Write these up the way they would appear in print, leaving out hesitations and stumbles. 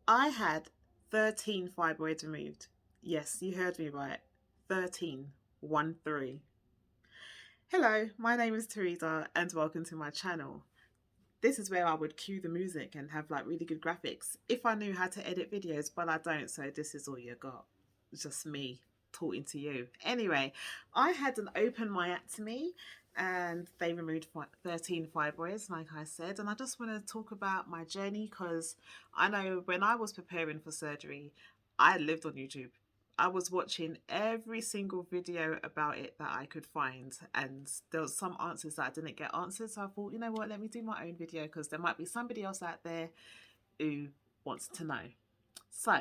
I had 13 fibroids removed. Yes, you heard me right. 13. 1 3. Hello, my name is Teresa and welcome to my channel. This is where I would cue the music and have like really good graphics if I knew how to edit videos, but I don't, so this is all you got. It's just me talking to you. Anyway, I had an open myectomy and they removed 13 fibroids, like I said, and I just want to talk about my journey because I know when I was preparing for surgery, I lived on YouTube. I was watching every single video about it that I could find, and there was some answers that I didn't get answered. So I thought, you know what, let me do my own video because there might be somebody else out there who wants to know. So,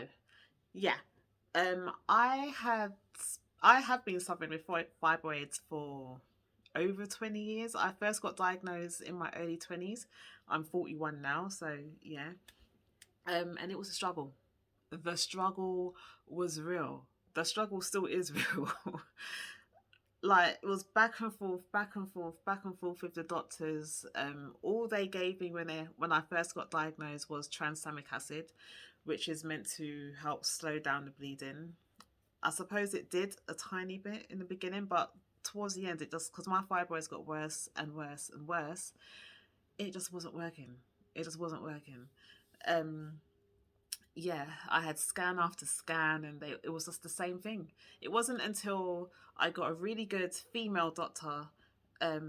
yeah, I have been suffering with fibroids for over 20 years. I first got diagnosed in my early 20s. I'm 41 now, so yeah. And it was a struggle. The struggle was real. The struggle still is real. Like it was back and forth, back and forth, back and forth with the doctors. All they gave me when I first got diagnosed was tranexamic acid, which is meant to help slow down the bleeding. I suppose it did a tiny bit in the beginning, but towards the end, it just because my fibroids got worse and worse and worse, it just wasn't working. It just wasn't working. Um, yeah, I had scan after scan, and it was just the same thing. It wasn't until I got a really good female doctor. I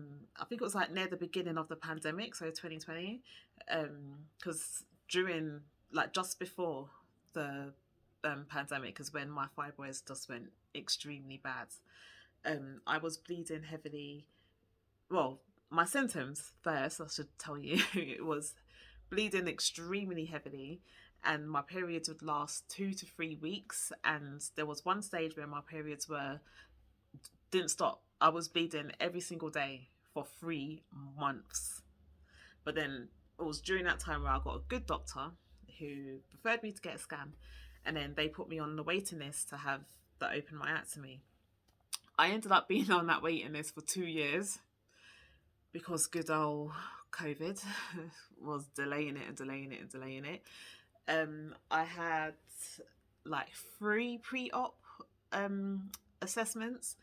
think it was like near the beginning of the pandemic, so 2020, because during like just before the pandemic is when my fibroids just went extremely bad. I was bleeding heavily. Well, my symptoms first, I should tell you, it was bleeding extremely heavily, and my periods would last 2 to 3 weeks. And there was one stage where my periods were didn't stop. I was bleeding every single day for 3 months. But then it was during that time where I got a good doctor who preferred me to get a scan, and then they put me on the waiting list to have the open myectomy. I ended up being on that waiting list for 2 years because good old COVID was delaying it and delaying it and delaying it. I had like 3 pre-op assessments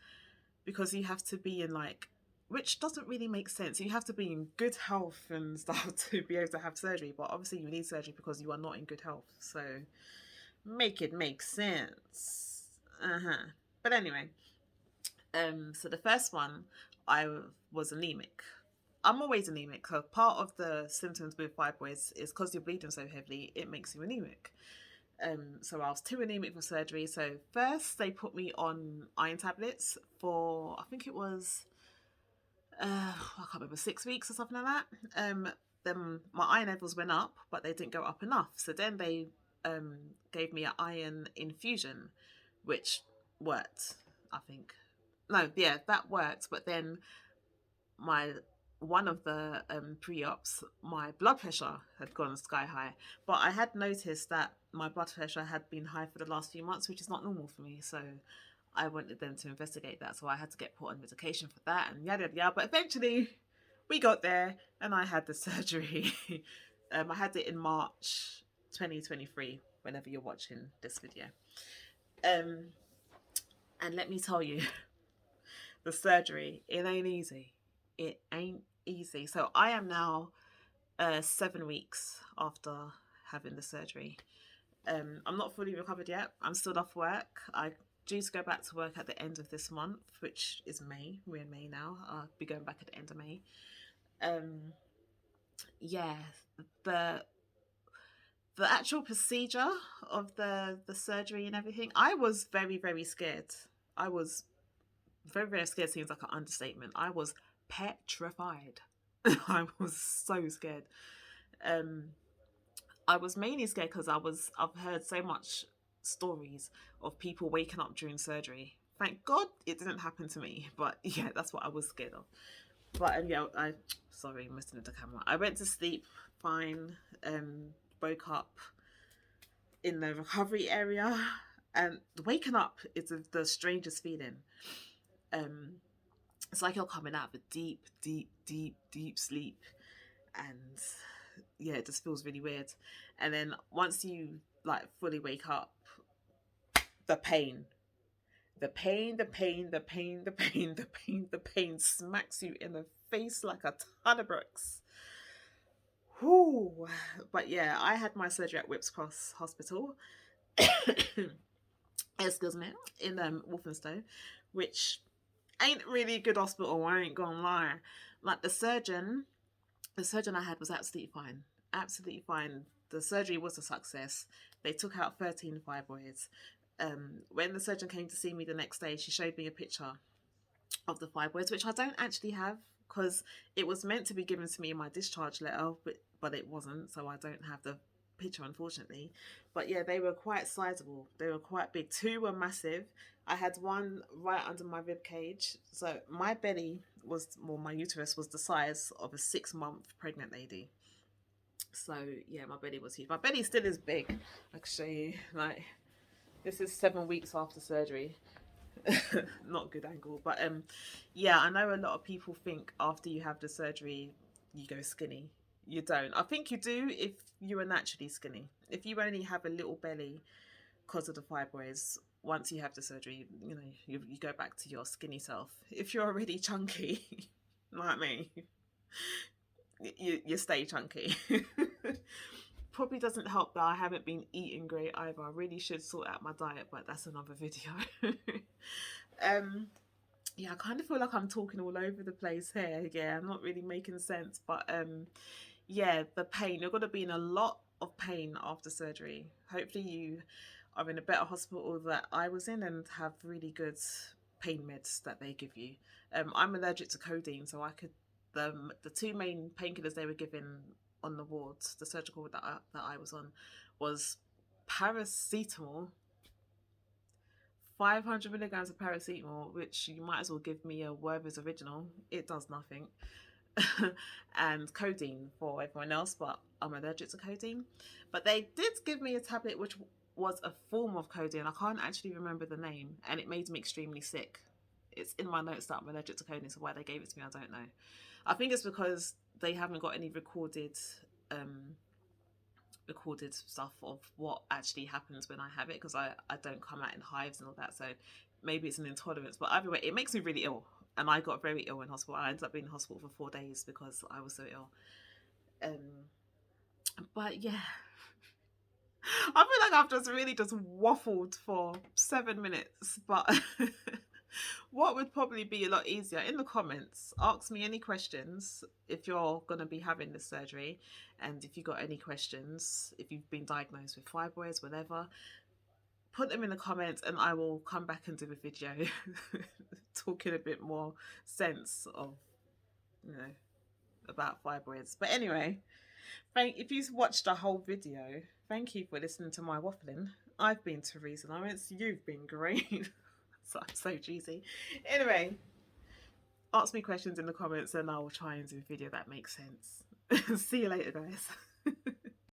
because you have to be in like, which doesn't really make sense. You have to be in good health and stuff to be able to have surgery, but obviously you need surgery because you are not in good health. So make it make sense. But anyway, so the first one, I was anemic. I'm always anemic. So part of the symptoms with fibroids is because you're bleeding so heavily, it makes you anemic. So I was too anemic for surgery. So first they put me on iron tablets for I think it was I can't remember 6 weeks or something like that. Then my iron levels went up, but they didn't go up enough. So then they gave me an iron infusion, which worked. I think no, yeah, that worked. But then my one of the pre-ops, my blood pressure had gone sky high. But I had noticed that my blood pressure had been high for the last few months, which is not normal for me. So I wanted them to investigate that. So I had to get put on medication for that and yada yada. But eventually we got there and I had the surgery. I had it in March 2023, whenever you're watching this video. Um, and let me tell you, the surgery, it ain't easy. It ain't easy. So I am now 7 weeks after having the surgery. I'm not fully recovered yet. I'm still off work. I due to go back to work at the end of this month, which is May. We're in May now. I'll be going back at the end of May. Um, yeah, the the actual procedure of the surgery and everything, I was very very scared. I was very very scared. Seems like an understatement. I was petrified. I was so scared. Um, I was mainly scared because I've heard so much stories of people waking up during surgery. Thank God it didn't happen to me, but yeah, that's what I was scared of. But yeah, I sorry, missing the camera. I went to sleep fine. Woke up in the recovery area, and waking up is the strangest feeling. Um, it's like you're coming out of a deep, deep, deep, deep sleep, and yeah, it just feels really weird. And then once you like fully wake up, the pain, the pain, the pain, the pain, the pain, the pain, the pain smacks you in the face like a ton of bricks. Whew. But yeah, I had my surgery at Whips Cross Hospital. Excuse me, in Walthamstow, which ain't really a good hospital. I ain't gonna lie. Like the surgeon I had was absolutely fine, absolutely fine. The surgery was a success. They took out 13 fibroids. When the surgeon came to see me the next day, she showed me a picture of the fibroids, which I don't actually have because it was meant to be given to me in my discharge letter, but it wasn't, so I don't have the picture, unfortunately. But yeah, they were quite sizable. They were quite big. Two were massive. I had one right under my rib cage. So my belly was, well, my uterus was the size of a 6-month pregnant lady. So yeah, my belly was huge. My belly still is big. I can show you. Like, this is 7 weeks after surgery. Not a good angle, but yeah, I know a lot of people think after you have the surgery you go skinny. You don't. I think you do if you are naturally skinny. If you only have a little belly because of the fibroids, once you have the surgery, you know, you go back to your skinny self. If you're already chunky like me, you stay chunky. Probably doesn't help that I haven't been eating great either. I really should sort out my diet, but that's another video. Yeah, I kind of feel like I'm talking all over the place here. Yeah, I'm not really making sense, but yeah, the pain. You're going to be in a lot of pain after surgery. Hopefully you are in a better hospital that I was in and have really good pain meds that they give you. I'm allergic to codeine, so I could the two main painkillers they were giving on the wards, the surgical ward that I was on, was paracetamol, 500 milligrams of paracetamol, which you might as well give me a Werther's original. It does nothing. And codeine for everyone else, but I'm allergic to codeine. But they did give me a tablet which was a form of codeine. I can't actually remember the name, and it made me extremely sick. It's in my notes that I'm allergic to codeine, so why they gave it to me, I don't know. I think it's because they haven't got any recorded stuff of what actually happens when I have it, because I don't come out in hives and all that, so maybe it's an intolerance. But either way, it makes me really ill, and I got very ill in hospital. I ended up being in hospital for 4 days because I was so ill. But yeah, I feel like I've just really just waffled for 7 minutes, but what would probably be a lot easier, in the comments, ask me any questions if you're going to be having this surgery, and if you got any questions, if you've been diagnosed with fibroids, whatever, put them in the comments and I will come back and do a video talking a bit more sense of, you know, about fibroids. But anyway, if you've watched the whole video, thank you for listening to my waffling. I've been Teresa Lawrence. You've been great. So I'm so cheesy. Anyway, ask me questions in the comments and I will try and do a video that makes sense. See you later, guys.